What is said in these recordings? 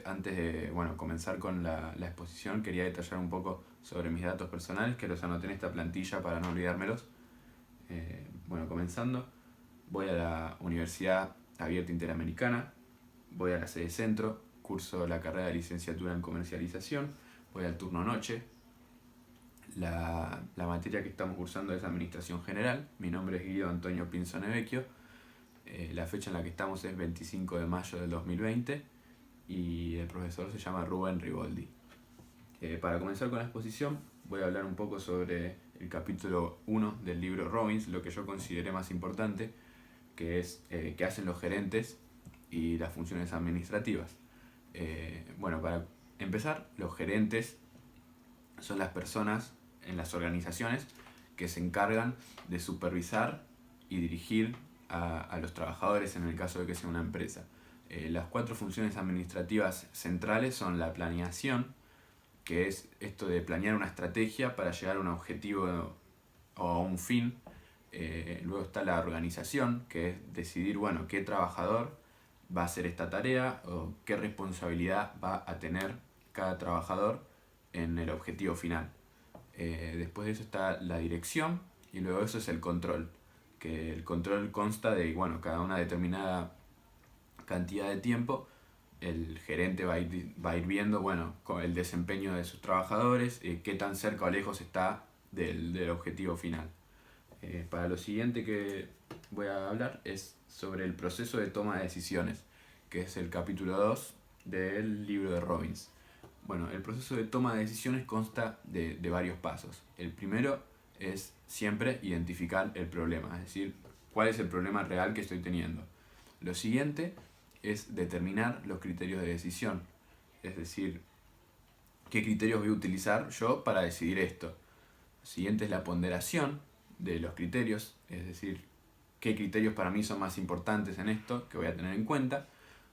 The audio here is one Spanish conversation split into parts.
Antes de comenzar con la exposición, quería detallar un poco sobre mis datos personales, que los anoté en esta plantilla para no olvidármelos. Comenzando, voy a la Universidad Abierta Interamericana, voy a la sede centro, curso la carrera de licenciatura en comercialización, voy al turno noche. La materia que estamos cursando es Administración General. Mi nombre es Guido Antonio Pinzone Vecchio. La fecha en la que estamos es 25 de mayo del 2020 y el profesor se llama Rubén Riboldi. Para comenzar con la exposición, voy a hablar un poco sobre el capítulo 1 del libro Robbins, lo que yo consideré más importante, que es qué hacen los gerentes y las funciones administrativas. Para empezar, los gerentes son las personas en las organizaciones que se encargan de supervisar y dirigir a los trabajadores en el caso de que sea una empresa. Las 4 funciones administrativas centrales son la planeación, que es esto de planear una estrategia para llegar a un objetivo o a un fin. Luego está la organización, que es decidir qué trabajador va a hacer esta tarea o qué responsabilidad va a tener cada trabajador en el objetivo final. Después de eso está la dirección y luego eso es el control, que el control consta de cada una determinada cantidad de tiempo el gerente va a ir viendo con el desempeño de sus trabajadores, qué tan cerca o lejos está del objetivo final. Para lo siguiente que voy a hablar es sobre el proceso de toma de decisiones, que es el capítulo 2 del libro de Robbins. El proceso de toma de decisiones consta de varios pasos. El primero es siempre identificar el problema, es decir, cuál es el problema real que estoy teniendo. Lo siguiente es determinar los criterios de decisión, es decir, qué criterios voy a utilizar yo para decidir esto. Lo siguiente es la ponderación de los criterios, es decir, qué criterios para mí son más importantes en esto que voy a tener en cuenta.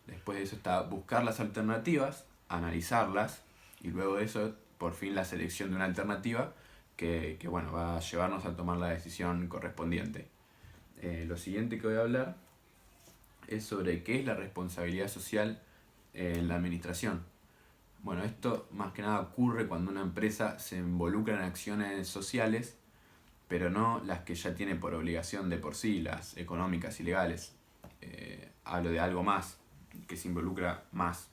Después de eso está buscar las alternativas, analizarlas y luego de eso por fin la selección de una alternativa que va a llevarnos a tomar la decisión correspondiente. Lo siguiente que voy a hablar es sobre qué es la responsabilidad social en la administración. Esto más que nada ocurre cuando una empresa se involucra en acciones sociales, pero no las que ya tiene por obligación de por sí, las económicas y legales. Hablo de algo más, que se involucra más.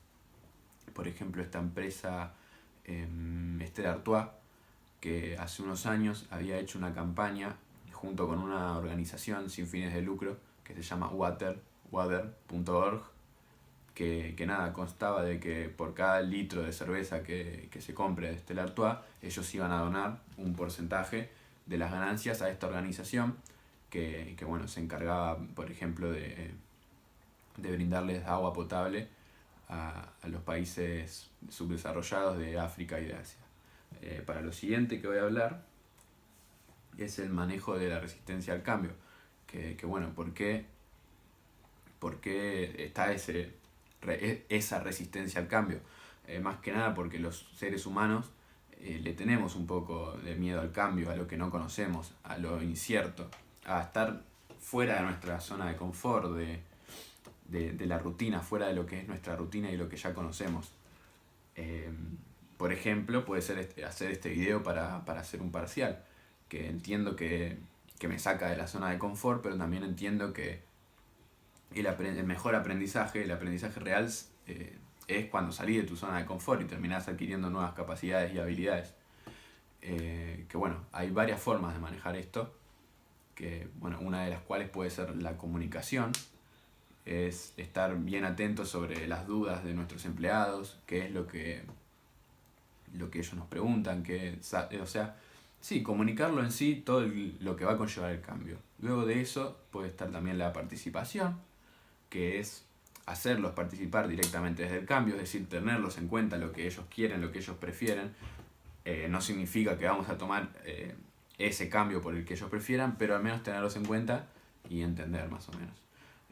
Por ejemplo, esta empresa Stella Artois, que hace unos años había hecho una campaña junto con una organización sin fines de lucro que se llama water.org, que constaba de que por cada litro de cerveza que se compre de Stella Artois, ellos iban a donar un porcentaje de las ganancias a esta organización que se encargaba, por ejemplo, de brindarles agua potable a los países subdesarrollados de África y de Asia. Para lo siguiente que voy a hablar es el manejo de la resistencia al cambio. ¿Por qué está esa resistencia al cambio? Más que nada porque los seres humanos le tenemos un poco de miedo al cambio, a lo que no conocemos, a lo incierto, a estar fuera de nuestra zona de confort, de la rutina, fuera de lo que es nuestra rutina y lo que ya conocemos. Por ejemplo, puede ser hacer este video para hacer un parcial, que entiendo que me saca de la zona de confort, pero también entiendo que el mejor aprendizaje, el aprendizaje real, es cuando salís de tu zona de confort y terminás adquiriendo nuevas capacidades y habilidades. Hay varias formas de manejar esto, una de las cuales puede ser la comunicación, es estar bien atentos sobre las dudas de nuestros empleados, qué es lo que ellos nos preguntan, comunicarlo en sí, todo lo que va a conllevar el cambio. Luego de eso puede estar también la participación, que es hacerlos participar directamente desde el cambio, es decir, tenerlos en cuenta lo que ellos quieren, lo que ellos prefieren. No significa que vamos a tomar ese cambio por el que ellos prefieran, pero al menos tenerlos en cuenta y entender más o menos.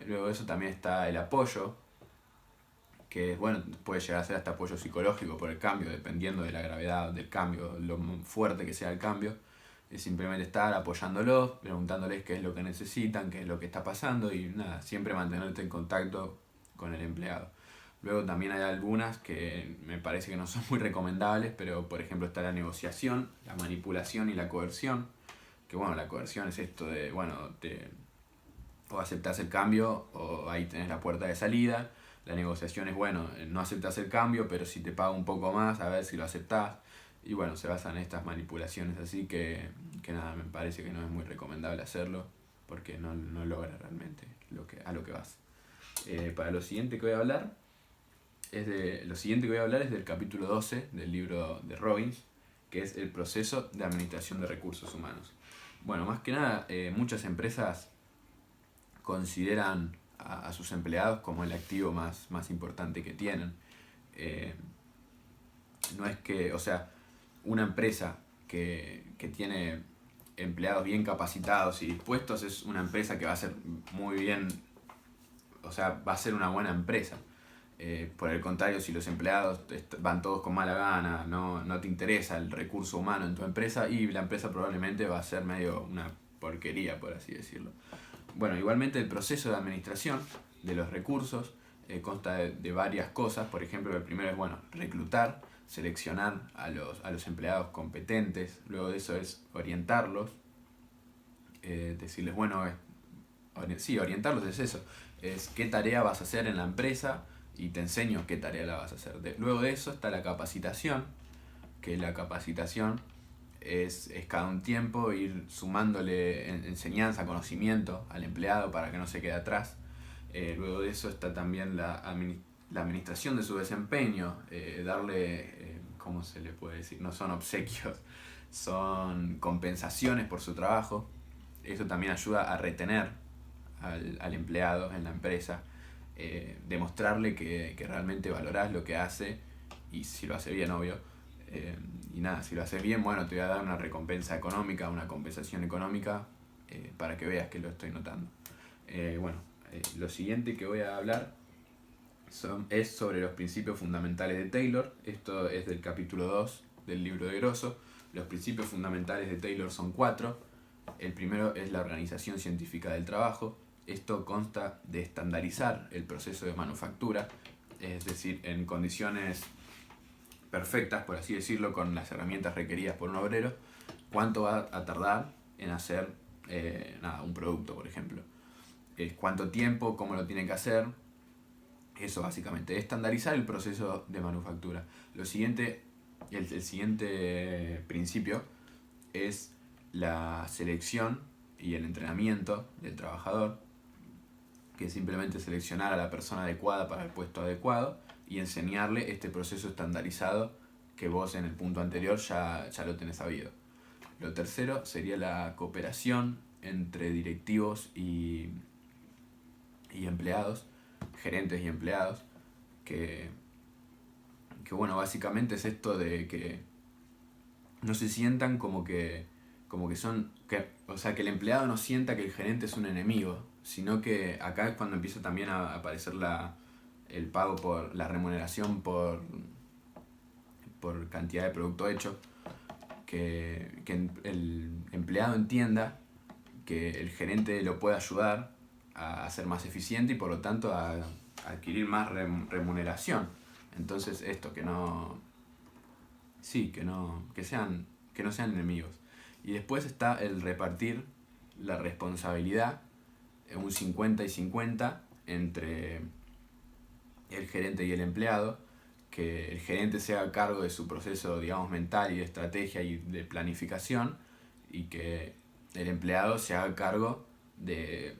Luego de eso también está el apoyo, que puede llegar a ser hasta apoyo psicológico por el cambio, dependiendo de la gravedad del cambio, lo fuerte que sea el cambio. Es simplemente estar apoyándolos, preguntándoles qué es lo que necesitan, qué es lo que está pasando y siempre mantenerte en contacto con el empleado. Luego también hay algunas que me parece que no son muy recomendables, pero por ejemplo está la negociación, la manipulación y la coerción. Que bueno, la coerción es esto de, bueno, o aceptás el cambio o ahí tenés la puerta de salida. La negociación es, bueno, no aceptás el cambio, pero si te pago un poco más, a ver si lo aceptás. Y bueno, se basan en estas manipulaciones, así que nada, me parece que no es muy recomendable hacerlo porque no logra realmente a lo que vas. Para lo siguiente que voy a hablar es del capítulo 12 del libro de Robbins, que es el proceso de administración de recursos humanos. Bueno, más que nada, muchas empresas consideran a sus empleados como el activo más importante que tienen. No es que, o sea, una empresa que tiene empleados bien capacitados y dispuestos es una empresa que va a ser muy bien, o sea, va a ser una buena empresa. Por el contrario, si los empleados van todos con mala gana, no te interesa el recurso humano en tu empresa, y la empresa probablemente va a ser medio una porquería, por así decirlo. Bueno, igualmente el proceso de administración de los recursos consta de varias cosas. Por ejemplo, el primero es, bueno, reclutar, seleccionar a los empleados competentes. Luego de eso es orientarlos, decirles, bueno, sí, orientarlos es eso, es qué tarea vas a hacer en la empresa y te enseño qué tarea la vas a hacer. Luego de eso está la capacitación, que la capacitación es cada un tiempo ir sumándole enseñanza, conocimiento al empleado para que no se quede atrás. Luego de eso está también la administración de su desempeño, darle, ¿cómo se le puede decir? No son obsequios, son compensaciones por su trabajo. Eso también ayuda a retener al empleado en la empresa, demostrarle que realmente valorás lo que hace, y si lo hace bien, obvio. Y nada, si lo haces bien, bueno, te voy a dar una recompensa económica, una compensación económica, para que veas que lo estoy notando. Lo siguiente que voy a hablar es sobre los principios fundamentales de Taylor. Esto es del capítulo 2 del libro de Grosso. Los principios fundamentales de Taylor son 4. El primero es la organización científica del trabajo. Esto consta de estandarizar el proceso de manufactura, es decir, en condiciones perfectas, por así decirlo, con las herramientas requeridas por un obrero, cuánto va a tardar en hacer un producto, por ejemplo. Cuánto tiempo, cómo lo tiene que hacer. Eso básicamente, estandarizar el proceso de manufactura. El siguiente principio es la selección y el entrenamiento del trabajador, que es simplemente seleccionar a la persona adecuada para el puesto adecuado y enseñarle este proceso estandarizado que vos en el punto anterior ya lo tenés sabido. Lo tercero sería la cooperación entre directivos y empleados, gerentes y empleados, que bueno, básicamente es esto de que no se sientan como que son, o sea, que el empleado no sienta que el gerente es un enemigo, sino que acá es cuando empieza también a aparecer el pago por la remuneración por cantidad de producto hecho, que el empleado entienda que el gerente lo puede ayudar a ser más eficiente y por lo tanto a adquirir más remuneración. Entonces esto, que no sean enemigos. Y después está el repartir la responsabilidad, un 50 y 50 entre el gerente y el empleado, que el gerente se haga cargo de su proceso, digamos, mental y de estrategia y de planificación, y que el empleado se haga cargo del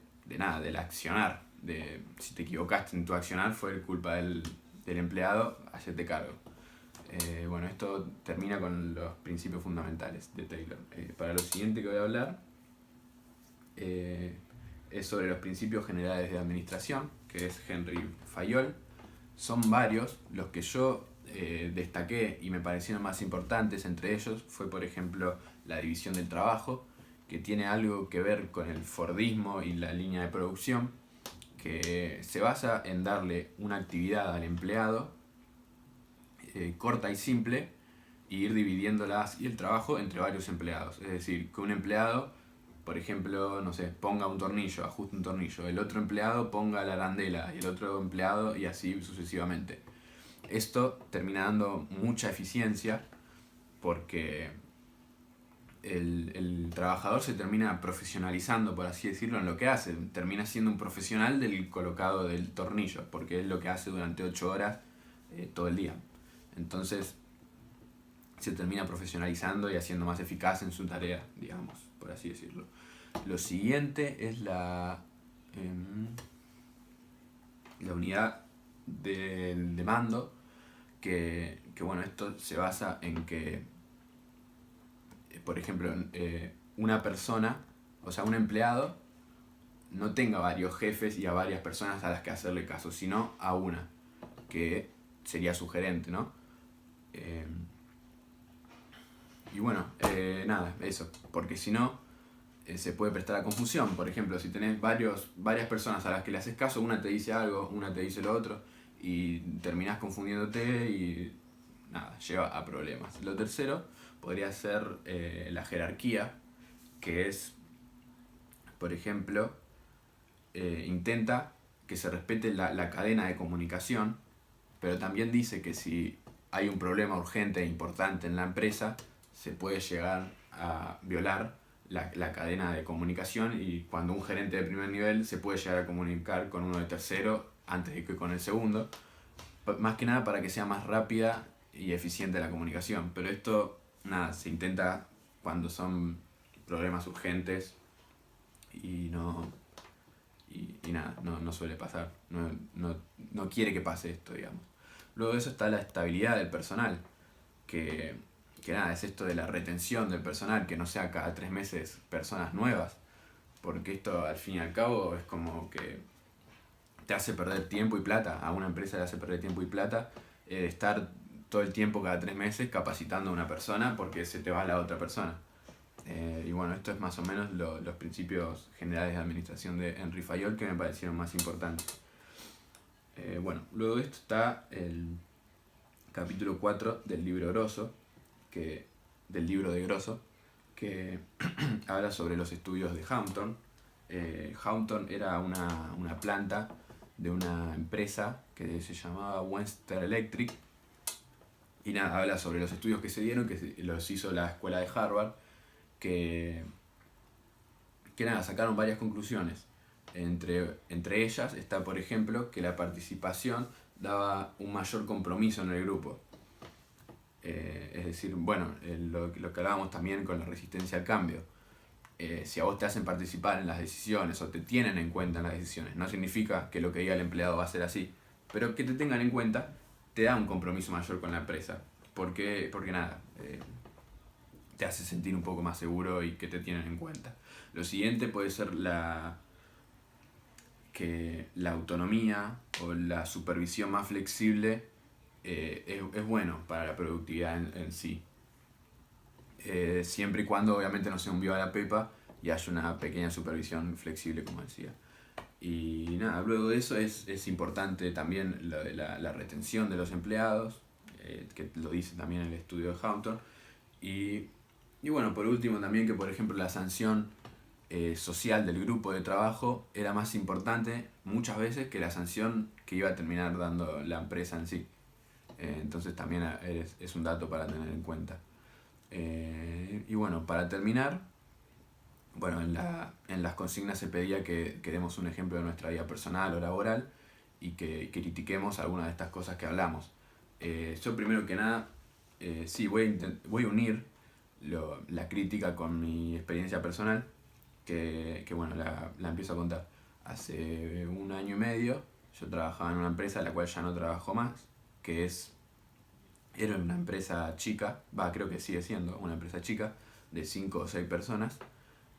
accionar, de si te equivocaste en tu accionar fue culpa del empleado, hacerte cargo. Esto termina con los principios fundamentales de Taylor. Para lo siguiente que voy a hablar es sobre los principios generales de administración, que es Henry Fayol. Son varios los que yo destaqué y me parecieron más importantes. Entre ellos fue, por ejemplo, la división del trabajo, que tiene algo que ver con el Fordismo y la línea de producción, que se basa en darle una actividad al empleado corta y simple, e ir dividiéndolas y el trabajo entre varios empleados. Es decir, que un empleado, por ejemplo, no sé, ponga un tornillo, ajuste un tornillo, el otro empleado ponga la arandela y el otro empleado, y así sucesivamente. Esto termina dando mucha eficiencia porque el trabajador se termina profesionalizando, por así decirlo, en lo que hace. Termina siendo un profesional del colocado del tornillo, porque es lo que hace durante 8 horas todo el día. Entonces se termina profesionalizando y haciendo más eficaz en su tarea, digamos, por así decirlo. Lo siguiente es la unidad de mando, que bueno, esto se basa en que, por ejemplo, una persona, o sea, un empleado, no tenga varios jefes y a varias personas a las que hacerle caso, sino a una, que sería su gerente, ¿no? Y bueno, nada, eso, porque si no, se puede prestar a confusión. Por ejemplo, si tenés varias personas a las que le haces caso, una te dice algo, una te dice lo otro, y terminás confundiéndote y nada, lleva a problemas. Lo tercero podría ser la jerarquía, que es, por ejemplo, intenta que se respete la cadena de comunicación, pero también dice que si hay un problema urgente e importante en la empresa, se puede llegar a violar la cadena de comunicación, y cuando un gerente de primer nivel se puede llegar a comunicar con uno de tercero antes de que con el segundo, más que nada para que sea más rápida y eficiente la comunicación. Pero esto, nada, se intenta cuando son problemas urgentes y no, y nada, no suele pasar, no quiere que pase esto, digamos. Luego de eso está la estabilidad del personal, que nada, es esto de la retención del personal, que no sea cada 3 meses personas nuevas, porque esto al fin y al cabo es como que te hace perder tiempo y plata, a una empresa le hace perder tiempo y plata estar todo el tiempo cada 3 meses capacitando a una persona porque se te va la otra persona. Y bueno, esto es más o menos los principios generales de administración de Henry Fayol que me parecieron más importantes. Bueno, luego de esto está el capítulo 4 del libro Grosso, del libro de Grosso, que habla sobre los estudios de Hampton. Hampton era una planta de una empresa que se llamaba Western Electric, y nada, habla sobre los estudios que se dieron, que los hizo la escuela de Harvard, que nada, sacaron varias conclusiones. Entre ellas está, por ejemplo, que la participación daba un mayor compromiso en el grupo. Es decir, bueno, lo que hablábamos también con la resistencia al cambio. Si a vos te hacen participar en las decisiones o te tienen en cuenta en las decisiones, no significa que lo que diga el empleado va a ser así, pero que te tengan en cuenta te da un compromiso mayor con la empresa. Porque nada, te hace sentir un poco más seguro y que te tienen en cuenta. Lo siguiente puede ser que la autonomía o la supervisión más flexible es bueno para la productividad en sí. Siempre y cuando obviamente no sea un viva la pepa y haya una pequeña supervisión flexible, como decía. Y nada, luego de eso es importante también lo de la retención de los empleados, que lo dice también el estudio de Hampton. Y bueno, por último también que, por ejemplo, la sanción social del grupo de trabajo era más importante muchas veces que la sanción que iba a terminar dando la empresa en sí. Entonces también es un dato para tener en cuenta. Y bueno, para terminar, bueno, en las consignas se pedía que demos un ejemplo de nuestra vida personal o laboral y que critiquemos algunas de estas cosas que hablamos. Yo primero que nada, sí, voy a unir la crítica con mi experiencia personal, que bueno, la empiezo a contar. Hace 1 año y medio yo trabajaba en una empresa, la cual ya no trabajo más, que era una empresa chica, creo que sigue siendo una empresa chica, de 5 o 6 personas,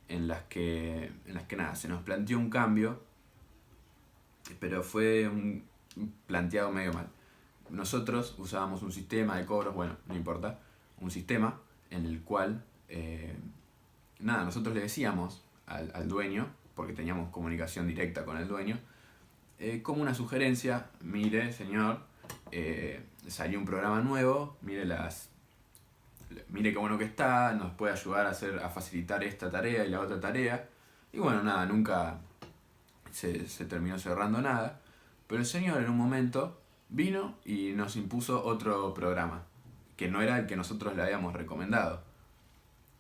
en las que nada, se nos planteó un cambio, pero fue planteado medio mal. Nosotros usábamos un sistema de cobros, bueno, no importa, un sistema en el cual, nada, nosotros le decíamos al dueño, porque teníamos comunicación directa con el dueño, como una sugerencia: mire, señor, salió un programa nuevo, mire qué bueno que está, nos puede ayudar a facilitar esta tarea y la otra tarea. Y bueno, nada, nunca se terminó cerrando nada, pero el señor en un momento vino y nos impuso otro programa, que no era el que nosotros le habíamos recomendado.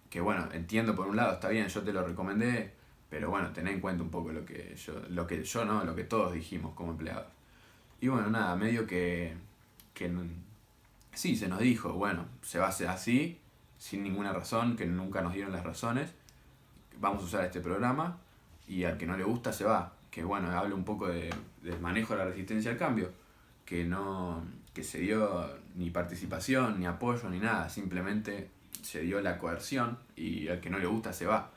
Que bueno, entiendo por un lado, está bien, yo te lo recomendé, pero bueno, ten en cuenta un poco lo que todos dijimos como empleados. Y bueno, nada, medio que sí, se nos dijo, bueno, se va a hacer así, sin ninguna razón, que nunca nos dieron las razones, vamos a usar este programa y al que no le gusta se va. Que bueno, habla un poco del manejo de la resistencia al cambio, que no que se dio ni participación, ni apoyo, ni nada, simplemente se dio la coerción y al que no le gusta se va.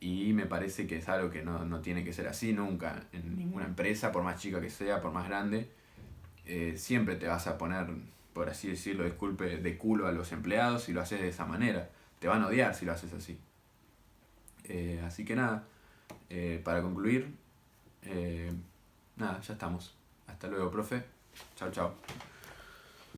Y me parece que es algo que no tiene que ser así nunca, en ninguna empresa, por más chica que sea, por más grande, siempre te vas a poner, por así decirlo, disculpe, de culo a los empleados si lo haces de esa manera. Te van a odiar si lo haces así. Así que nada, para concluir, nada, ya estamos. Hasta luego, profe. Chao, chao.